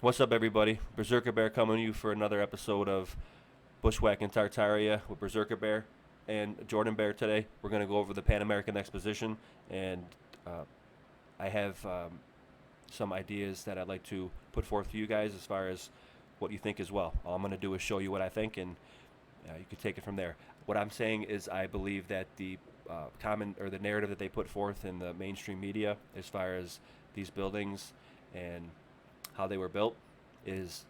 What's up, everybody? Berserker Bear coming to you for another episode of Bushwhacking Tartaria with Berserker Bear and Jordan Bear today. We're going to go over the Pan American Exposition, and I have some ideas that I'd like to put forth to you guys as far as what you think as well. All I'm going to do is show you what I think, and you can take it from there. What I'm saying is I believe that the the narrative that they put forth in the mainstream media as far as these buildings and how they were built is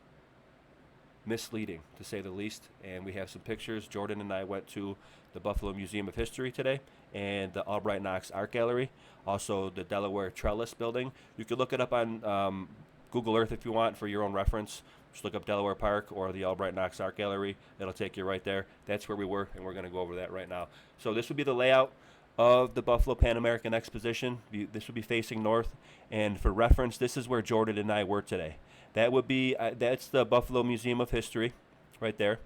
misleading, to say the least. And we have some pictures. Jordan and I went to the Buffalo Museum of History today and the Albright Knox Art Gallery, also the Delaware Trellis building. You could look it up on Google Earth if you want for your own reference. Just look up Delaware Park or the Albright Knox Art Gallery. It'll take you right there. That's where we were, and we're going to go over that right now. So this would be the layout of the Buffalo Pan American Exposition. This would be facing north, and for reference, this is where Jordan and I were today. That would be that's the Buffalo Museum of History right there,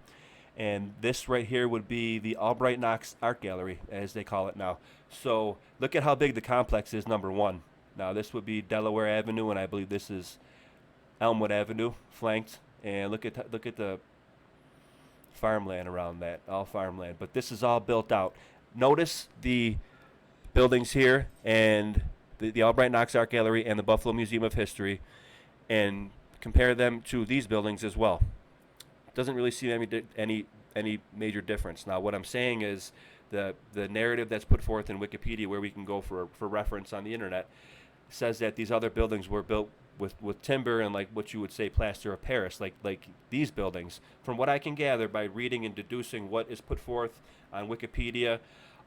and this right here would be the Albright Knox Art Gallery, as they call it now. So look at how big the complex is, number one. Now this would be Delaware Avenue, and I believe this is Elmwood Avenue flanked, and look at the farmland around that, all farmland, but this is all built out. Notice the buildings here and the Albright Knox Art Gallery and the Buffalo Museum of History, and compare them to these buildings as well. Doesn't really see any major difference. Now what I'm saying is the narrative that's put forth in Wikipedia, where we can go for reference on the internet, says that these other buildings were built with timber and like what you would say plaster of Paris, like these buildings. From what I can gather by reading and deducing what is put forth on Wikipedia,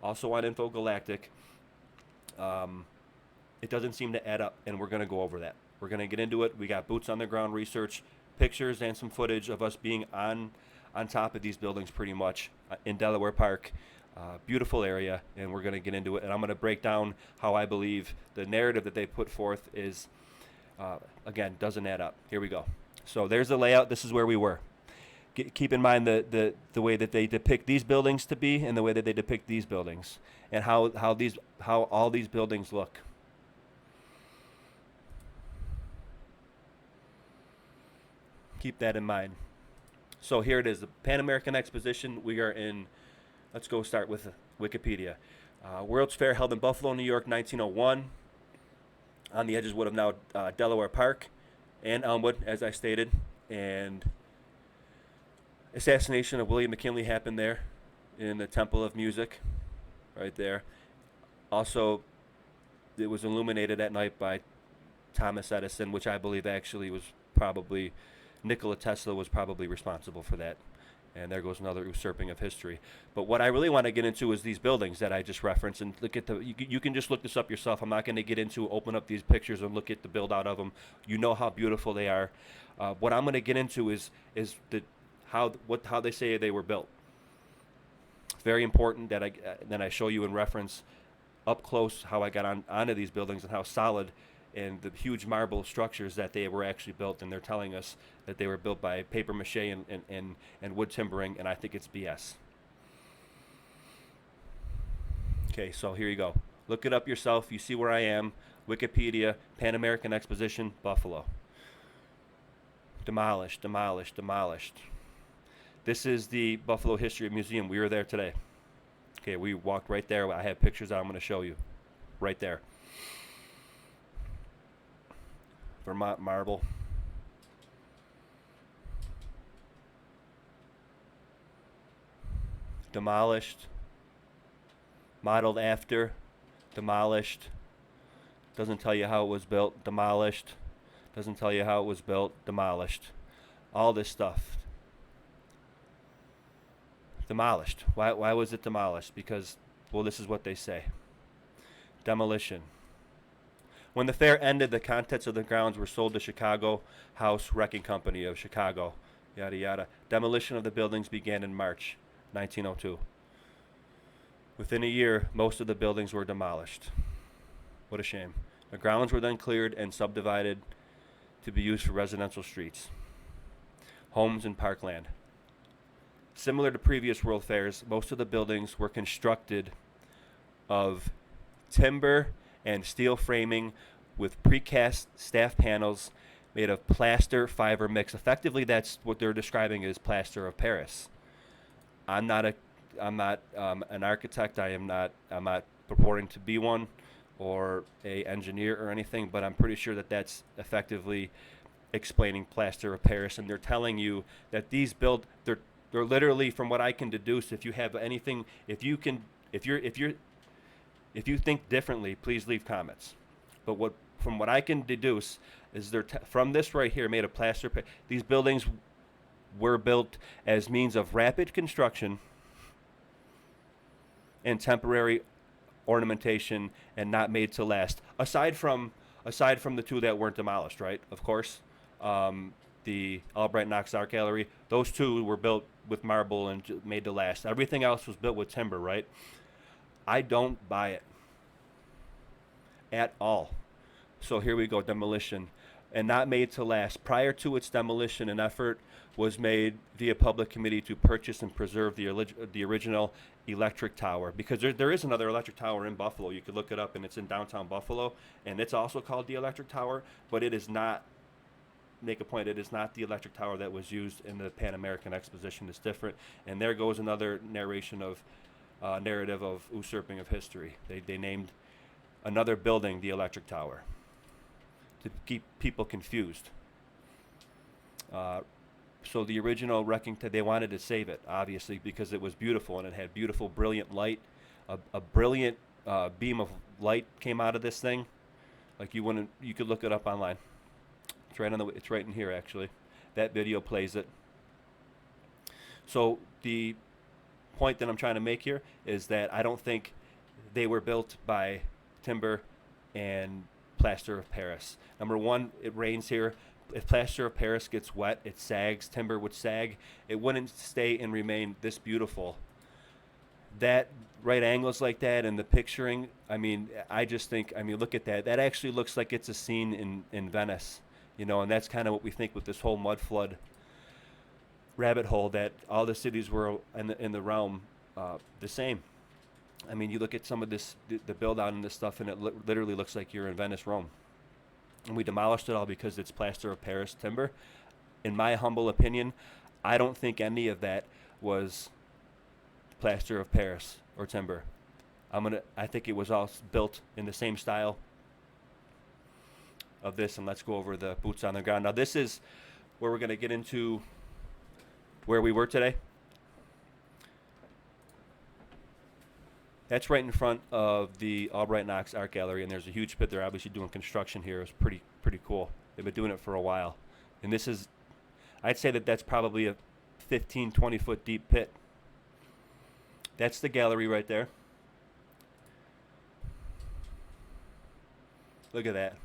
also on Infogalactic, it doesn't seem to add up, and we're going to go over that. We're going to get into it. We got boots on the ground research, pictures, and some footage of us being on top of these buildings pretty much in Delaware Park. Beautiful area, and we're going to get into it, and I'm going to break down how I believe the narrative that they put forth is again, doesn't add up. Here we go. So there's the layout. This is where we were. Keep in mind the way that they depict these buildings to be, and the way that they depict these buildings, and how all these buildings look. Keep that in mind. So here it is, the Pan American Exposition. We are in. Let's go start with Wikipedia. World's Fair held in Buffalo, New York, 1901. On the edges would have now Delaware Park and Elmwood, as I stated, and assassination of William McKinley happened there in the Temple of Music, right there. Also, it was illuminated at night by Thomas Edison, which I believe actually was probably Nikola Tesla was probably responsible for that. And there goes another usurping of history. But what I really want to get into is these buildings that I just referenced. And look at you can just look this up yourself. I'm not going to get into open up these pictures and look at the build out of them. You know how beautiful they are. What I'm going to get into is how they say they were built. It's very important that I show you in reference up close how I got onto these buildings and how solid and the huge marble structures that they were actually built, and they're telling us that they were built by paper mache and wood timbering, and I think it's BS. Okay, so here you go. Look it up yourself. You see where I am. Wikipedia, Pan American Exposition, Buffalo. Demolished, demolished, demolished. This is the Buffalo History Museum. We were there today. Okay, we walked right there. I have pictures that I'm going to show you. Right there. Vermont marble. Demolished. Modeled after. Demolished. Doesn't tell you how it was built. Demolished. Doesn't tell you how it was built. Demolished. All this stuff. Demolished. Why was it demolished? Because, well, this is what they say. Demolition. When the fair ended, the contents of the grounds were sold to Chicago House Wrecking Company of Chicago. Yada, yada. Demolition of the buildings began in March 1902. Within a year, most of the buildings were demolished. What a shame. The grounds were then cleared and subdivided to be used for residential streets, homes, and parkland. Similar to previous World Fairs, most of the buildings were constructed of timber and steel framing with precast staff panels made of plaster fiber mix. Effectively, that's what they're describing as plaster of Paris. I'm not an architect. I'm not purporting to be one or a engineer or anything, but I'm pretty sure that that's effectively explaining plaster of Paris. And they're telling you that they're literally, from what I can deduce, if you have anything, if you think differently, please leave comments. But from what I can deduce is from this right here, made of plaster. These buildings were built as means of rapid construction and temporary ornamentation, and not made to last. Aside from the two that weren't demolished, right? Of course, the Albright Knox Art Gallery. Those two were built with marble and made to last. Everything else was built with timber, right? I don't buy it at all. So here we go, demolition. And not made to last. Prior to its demolition, an effort was made via public committee to purchase and preserve the original electric tower. Because there is another electric tower in Buffalo. You could look it up, and it's in downtown Buffalo. And it's also called the electric tower, but it is not, make a point, it is not the electric tower that was used in the Pan American Exposition. It's different. And there goes another narrative of usurping of history. They named another building the electric tower to keep people confused. So the original wrecking, they wanted to save it, obviously, because it was beautiful and it had beautiful, brilliant light. A brilliant beam of light came out of this thing. Like you could look it up online. It's right in here, actually. That video plays it. So the point that I'm trying to make here is that I don't think they were built by timber and plaster of Paris. Number one, it rains here. If plaster of Paris gets wet, it sags. Timber would sag. It wouldn't stay and remain this beautiful. That right angles like that and the picturing, I just think, look at that. That actually looks like it's a scene in Venice, and that's kind of what we think with this whole mud flood rabbit hole, that all the cities were in the realm the same. You look at some of this, the build out and this stuff, and it literally looks like you're in Venice, Rome. And we demolished it all because it's plaster of Paris timber. In my humble opinion, I don't think any of that was plaster of Paris or timber. I think it was all built in the same style of this. And let's go over the boots on the ground. Now this is where we're going to get into where we were today. That's right in front of the Albright Knox Art Gallery, and there's a huge pit. They're obviously doing construction here. It's pretty cool. They've been doing it for a while. And this is, I'd say that's probably a 15, 20-foot deep pit. That's the gallery right there. Look at that.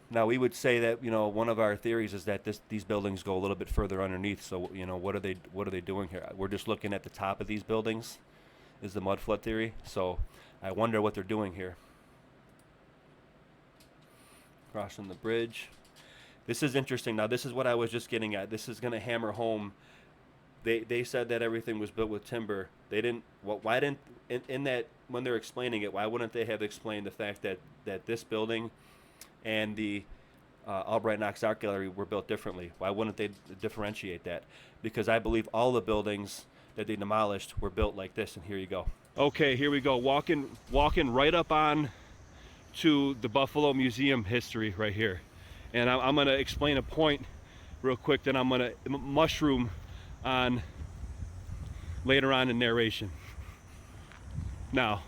Now, we would say that, one of our theories is that these buildings go a little bit further underneath. So, what are they doing here? We're just looking at the top of these buildings, is the mud flood theory. So I wonder what they're doing here. Crossing the bridge. This is interesting. Now this is what I was just getting at. This is going to hammer home. They said that everything was built with timber. They didn't. Why didn't in that, when they're explaining it, why wouldn't they have explained the fact that this building and the Albright Knox Art Gallery were built differently? Why wouldn't they differentiate that? Because I believe all the buildings that they demolished were built like this, and here you go. Okay, here we go. Walking right up on to the Buffalo Museum history right here. And I'm gonna explain a point real quick that I'm gonna mushroom on later on in narration. Now,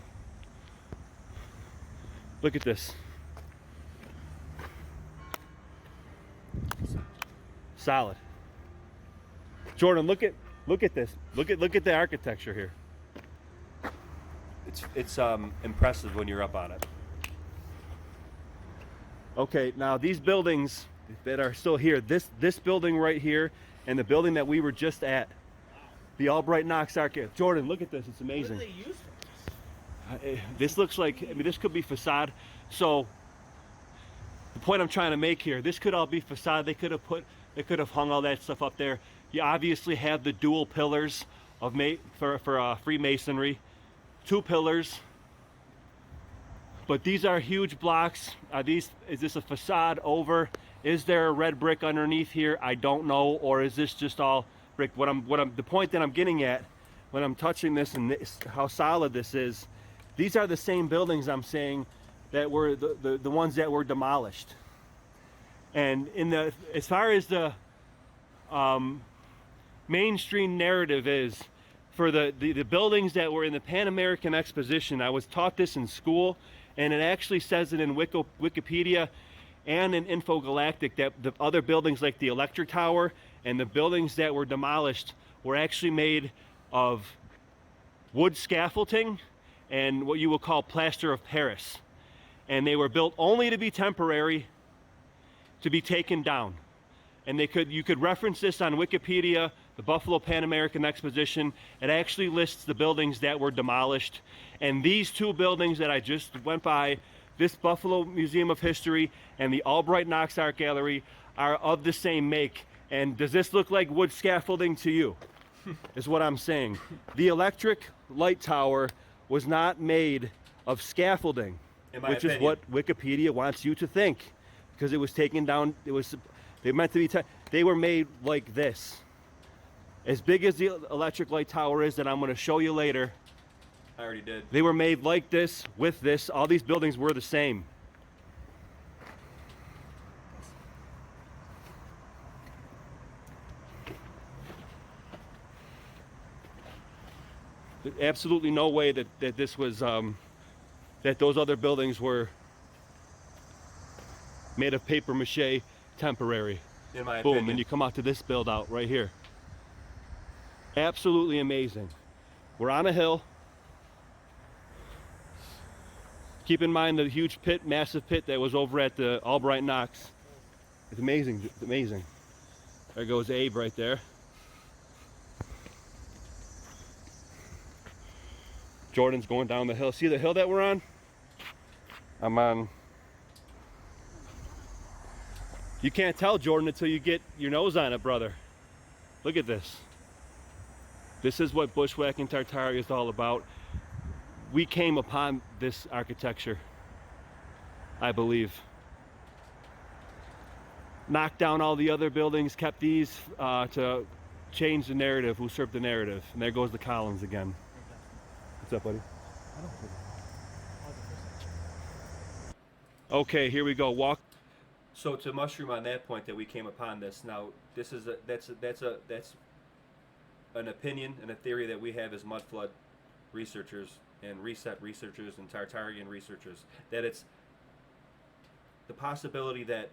look at this. Solid. Jordan, look at this. Look at the architecture here. It's impressive when you're up on it. Okay, now these buildings that are still here, this building right here, and the building that we were just at, the Albright Knox Art Gallery. Jordan, look at this. It's amazing. What do they use for this? This looks like, this could be facade. So the point I'm trying to make here, this could all be facade. They could have hung all that stuff up there. You obviously have the dual pillars of for Freemasonry, 2 pillars. But these are huge blocks. Is this a facade over Is there a red brick underneath here? I don't know. Or is this just all brick? The point that I'm getting at when I'm touching this and this, how solid this is, these are the same buildings I'm saying that were the ones that were demolished. And as far as the mainstream narrative is for the buildings that were in the Pan American Exposition, I was taught this in school, and it actually says it in Wikipedia and in Infogalactic that the other buildings like the Electric Tower and the buildings that were demolished were actually made of wood scaffolding and what you will call plaster of Paris. And they were built only to be temporary, to be taken down. And you could reference this on Wikipedia, the Buffalo Pan American Exposition. It actually lists the buildings that were demolished. And these two buildings that I just went by, this Buffalo Museum of History and the Albright Knox Art Gallery, are of the same make. And does this look like wood scaffolding to you? Is what I'm saying. The Electric Light Tower was not made of scaffolding, which is what Wikipedia wants you to think, because it was taken down. They meant to be. They were made like this, as big as the Electric Light Tower is that I'm going to show you later. I already did. They were made like this, with this. All these buildings were the same. There's absolutely no way that this was that those other buildings were made of paper mache, temporary. In my Boom, opinion. and you come out to this build out right here. Absolutely amazing. We're on a hill. Keep in mind the huge pit, massive pit that was over at the Albright Knox. It's amazing, it's amazing. There goes Abe right there. Jordan's going down the hill. See the hill that we're on? I'm on. You can't tell, Jordan, until you get your nose on it, brother. Look at this. This is what bushwhacking Tartaria is all about. We came upon this architecture, I believe. Knocked down all the other buildings, kept these to change the narrative, usurp the narrative. And there goes the columns again. What's up, buddy? Okay, here we go. Walk. So to mushroom on that point that we came upon this. Now this is that's an opinion and a theory that we have as mud flood researchers and reset researchers and Tartarian researchers, that it's the possibility that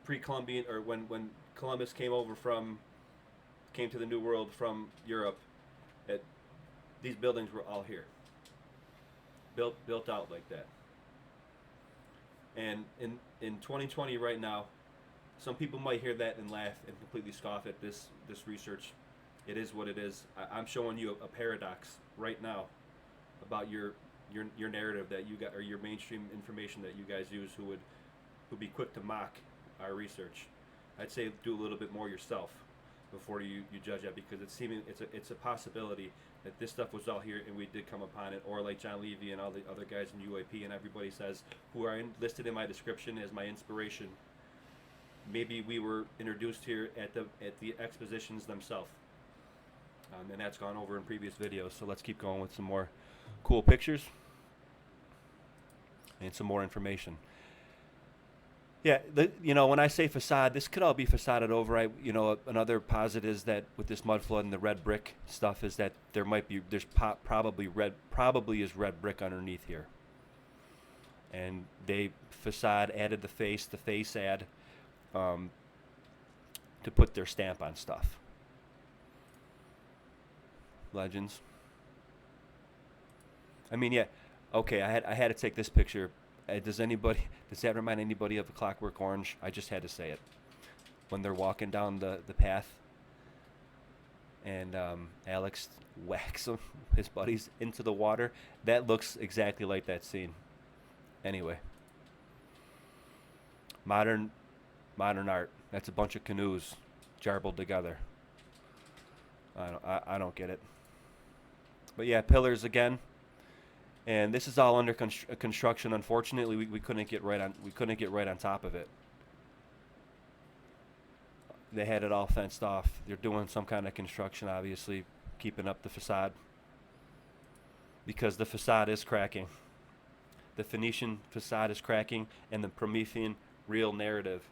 pre-Columbian, or when Columbus came to the New World from Europe, that these buildings were all here, built out like that. And in 2020 right now, some people might hear that and laugh and completely scoff at this research. It is what it is. I'm showing you a paradox right now about your narrative that you got, or your mainstream information that you guys use, who'd be quick to mock our research. I'd say do a little bit more yourself before you judge that, because it's a possibility that this stuff was all here and we did come upon it, or like John Levy and all the other guys in UAP and everybody says, who are listed in my description as my inspiration. Maybe we were introduced here at the expositions themselves, and that's gone over in previous videos. So let's keep going with some more cool pictures and some more information. Yeah, when I say facade, this could all be facaded over. Another posit is that with this mud flood and the red brick stuff is that there's probably is red brick underneath here. And they facade added the face add, to put their stamp on stuff. Legends. I mean, yeah, okay, I had to take this picture. Does that remind anybody of A Clockwork Orange? I just had to say it. When they're walking down the path and Alex whacks his buddies into the water, that looks exactly like that scene. Anyway, modern art. That's a bunch of canoes jarbled together. I don't get it. But yeah, pillars again. And this is all under construction. Unfortunately, we couldn't get right on top of it. They had it all fenced off. They're doing some kind of construction, obviously, keeping up the facade. Because the facade is cracking. The Phoenician facade is cracking, and the Promethean real narrative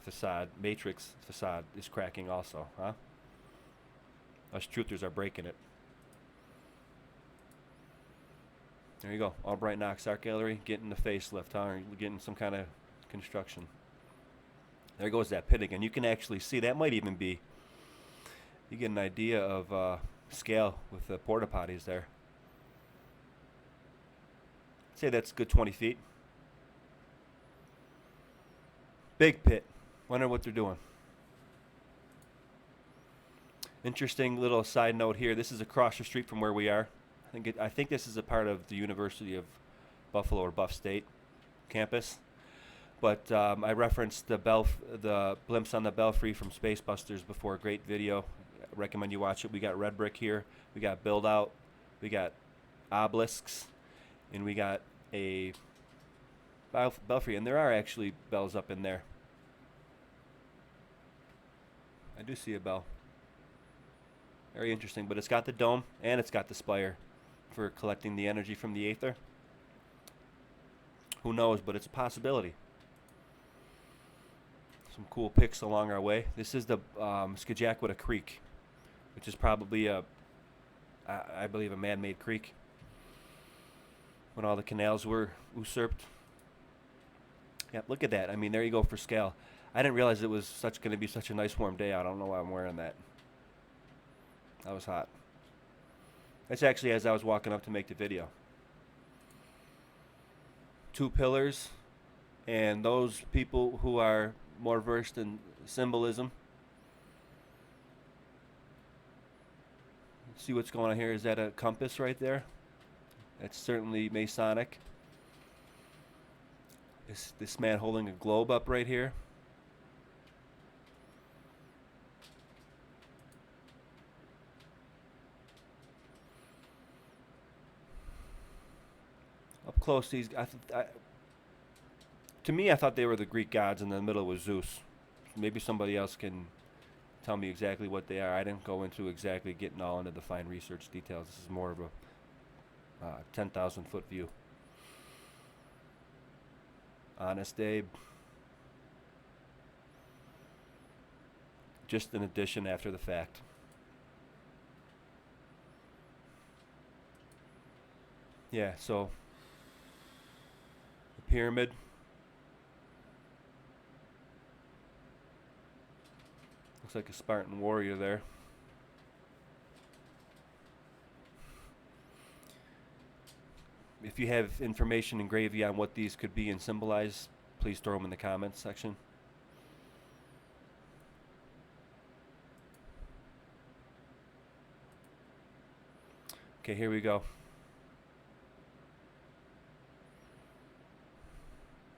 facade, matrix facade, is cracking also. Huh? Us truthers are breaking it. There you go. Albright Knox Art Gallery getting the facelift, huh? Or getting some kind of construction. There goes that pit again. You can actually see that might even be. You get an idea of scale with the porta potties there. I'd say that's a good 20 feet. Big pit. Wonder what they're doing. Interesting little side note here. This is across the street from where we are. I think this is a part of the University of Buffalo or Buff State campus. But I referenced the blimps on the Belfry from Space Busters before. Great video. I recommend you watch it. We got red brick here. We got build out. We got obelisks. And we got a belfry. And there are actually bells up in there. I do see a bell. Very interesting. But it's got the dome and it's got the spire for collecting the energy from the aether. Who knows, but it's a possibility. Some cool pics along our way. This is the Skajakwita Creek, which is probably I believe a man-made creek when all the canals were usurped. Yeah, look at that. I mean, there you go for scale. I didn't realize it was going to be such a nice warm day. I don't know why I'm wearing that. That was hot. That's actually as I was walking up to make the video. 2 pillars, and those people who are more versed in symbolism. See what's going on here? Is that a compass right there? That's certainly Masonic. This man holding a globe up right here. Up close, these to me, I thought they were the Greek gods, and in the middle was Zeus. Maybe somebody else can tell me exactly what they are. I didn't go into exactly getting all into the fine research details. This is more of a 10,000 foot view. Honest Abe. Just an addition after the fact. Yeah, so the pyramid. Looks like a Spartan warrior there. If you have information and gravy on what these could be and symbolize, please throw them in the comments section. Okay, here we go.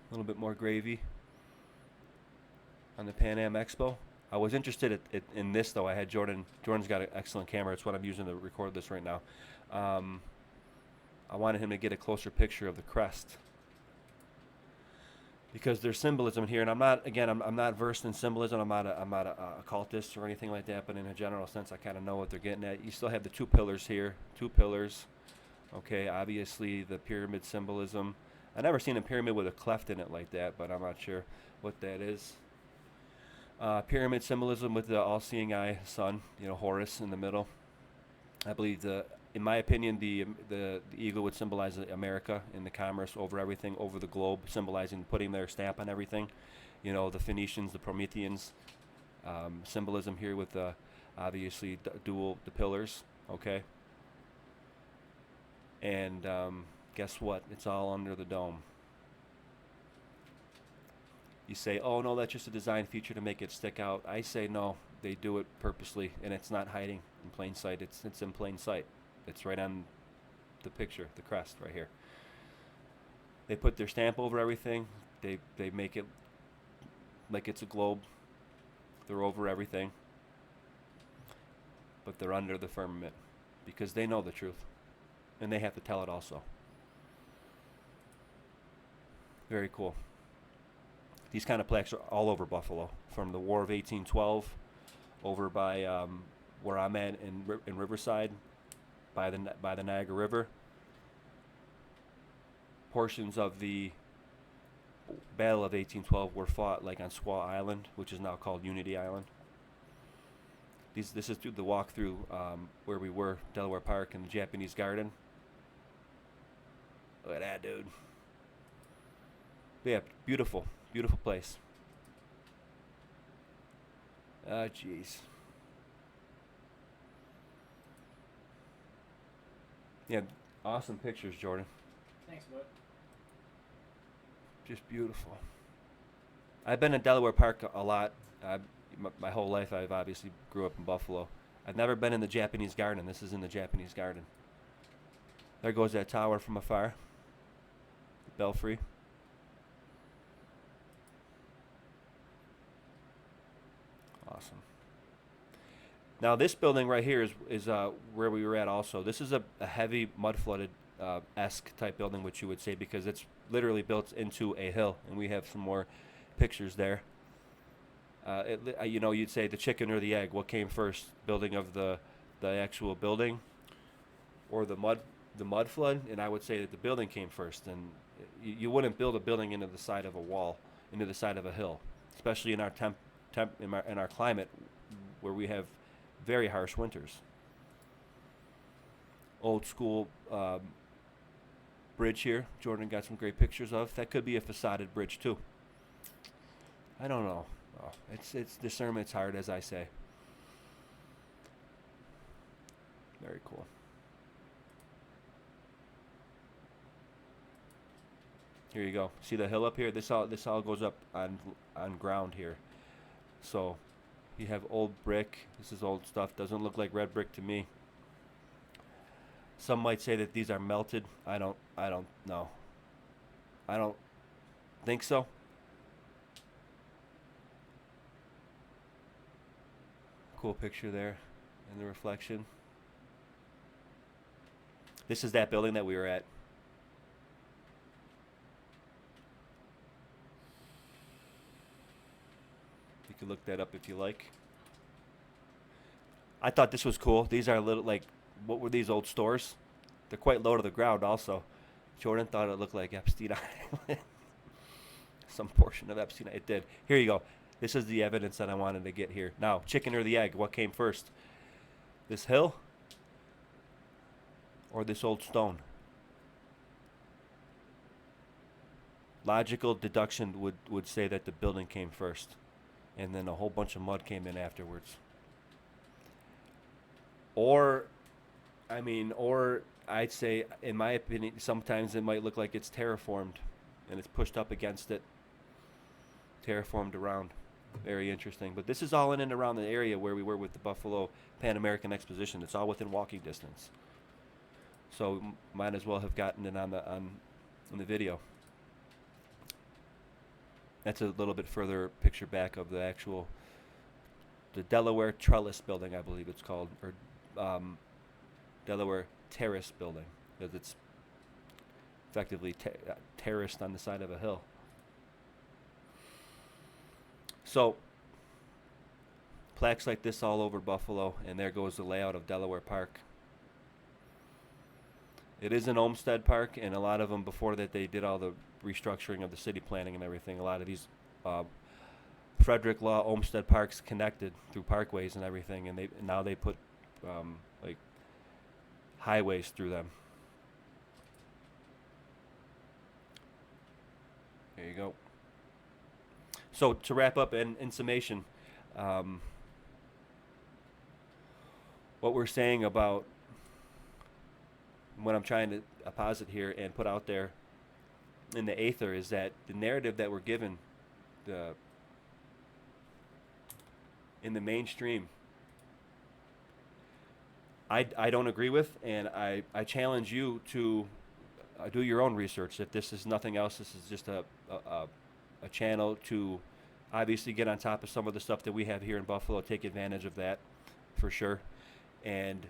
A little bit more gravy on the Pan Am Expo. I was interested in this, though. I had Jordan. Jordan's got an excellent camera. It's what I'm using to record this right now. I wanted him to get a closer picture of the crest because there's symbolism here, and I'm not versed in symbolism. I'm not a occultist or anything like that, but in a general sense, I kind of know what they're getting at. You still have the 2 pillars here, 2 pillars. Okay, obviously the pyramid symbolism. I've never seen a pyramid with a cleft in it like that, but I'm not sure what that is. Pyramid symbolism with the all-seeing eye, sun, Horus in the middle. I believe in my opinion, the eagle would symbolize America and the commerce over everything, over the globe, symbolizing putting their stamp on everything. The Phoenicians, the Prometheans, symbolism here with obviously the pillars, okay? And guess what? It's all under the dome. You say, oh no, that's just a design feature to make it stick out. I say no, they do it purposely, and it's not hiding in plain sight. It's in plain sight. It's right on the picture, the crest right here. They put their stamp over everything. They make it like it's a globe. They're over everything. But they're under the firmament because they know the truth. And they have to tell it also. Very cool. These kind of plaques are all over Buffalo, from the War of 1812 over by where I'm at in Riverside, by the Niagara River. Portions of the Battle of 1812 were fought like on Squaw Island, which is now called Unity Island. This is through the walk through where we were, Delaware Park and the Japanese Garden. Look at that, dude. Yeah, beautiful, beautiful place. Ah, jeez. Yeah, awesome pictures, Jordan. Thanks, bud. Just beautiful. I've been in Delaware Park a lot. My whole life, I've obviously grew up in Buffalo. I've never been in the Japanese Garden. This is in the Japanese Garden. There goes that tower from afar. The belfry. Awesome. Now this building right here is where we were at also. This is a heavy mud flooded esque type building, which you would say, because it's literally built into a hill, and we have some more pictures there. You'd say the chicken or the egg. What came first, building of the actual building, or the mud flood? And I would say that the building came first. And you wouldn't build a building into the side of a wall, into the side of a hill, especially in our in our climate, where we have very harsh winters. Old school bridge here. Jordan got some great pictures of. That could be a facaded bridge too. I don't know. Oh, it's discernment's hard, as I say. Very cool. Here you go. See the hill up here? This all goes up on ground here. So you have old brick. This is old stuff. Doesn't look like red brick to me. Some might say that these are melted. I don't know. I don't think so. Cool picture there in the reflection. This is that building that we were at. You can look that up if you like. I thought this was cool. These are little, like, what were these old stores? They're quite low to the ground also. Jordan thought it looked like Epstein Island. Some portion of Epstein. It did. Here you go. This is the evidence that I wanted to get here. Now, chicken or the egg, what came first? This hill or this old stone? Logical deduction would say that the building came first, and then a whole bunch of mud came in afterwards. Or I'd say, in my opinion, sometimes it might look like it's terraformed, and it's pushed up against it, terraformed around. Very interesting. But this is all in and around the area where we were with the Buffalo Pan American Exposition. It's all within walking distance. So might as well have gotten it on the video. That's a little bit further picture back of the Delaware Trellis building, I believe it's called, or Delaware Terrace building, because it's effectively terraced on the side of a hill. So, plaques like this all over Buffalo, and there goes the layout of Delaware Park. It is an Olmsted Park, and a lot of them, before that, they did all the restructuring of the city planning and everything. A lot of these Frederick Law Olmsted Parks connected through parkways and everything, and now they put like highways through them. There you go. So to wrap up, in summation, what we're saying about what I'm trying to posit here and put out there in the aether is that the narrative that we're given in the mainstream, I don't agree with, and I challenge you to do your own research. If this is nothing else, this is just a channel to obviously get on top of some of the stuff that we have here in Buffalo, take advantage of that for sure, and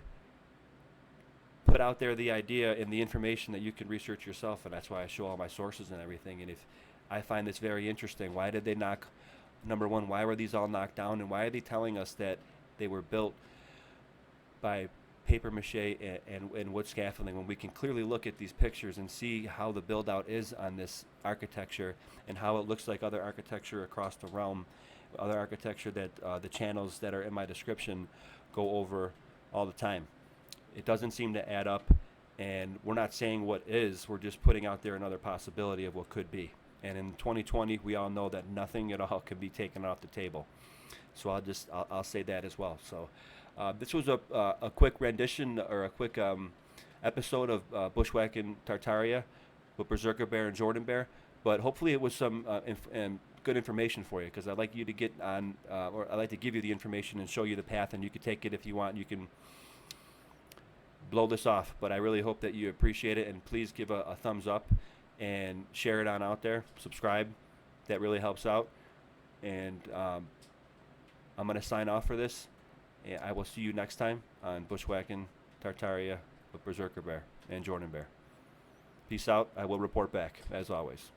put out there the idea and the information that you can research yourself. And that's why I show all my sources and everything. And if I find this very interesting. Why did they knock? Number one, why were these all knocked down, and why are they telling us that they were built by paper mache and wood scaffolding when we can clearly look at these pictures and see how the build out is on this architecture and how it looks like other architecture across the realm, other architecture that the channels that are in my description go over all the time. It doesn't seem to add up, and we're not saying what is, we're just putting out there another possibility of what could be. And in 2020, we all know that nothing at all can be taken off the table. So I'll say that as well. So this was a quick rendition or a quick episode of Bushwhacking Tartaria with Berserker Bear and Jordan Bear. But hopefully it was some good information for you, because I'd like you to get on, or I'd like to give you the information and show you the path, and you can take it if you want. You can blow this off, but I really hope that you appreciate it, and please give a thumbs up and share it on out there. Subscribe. That really helps out. And I'm going to sign off for this. And I will see you next time on Bushwhacking Tartaria with Berserker Bear and Jordan Bear. Peace out. I will report back, as always.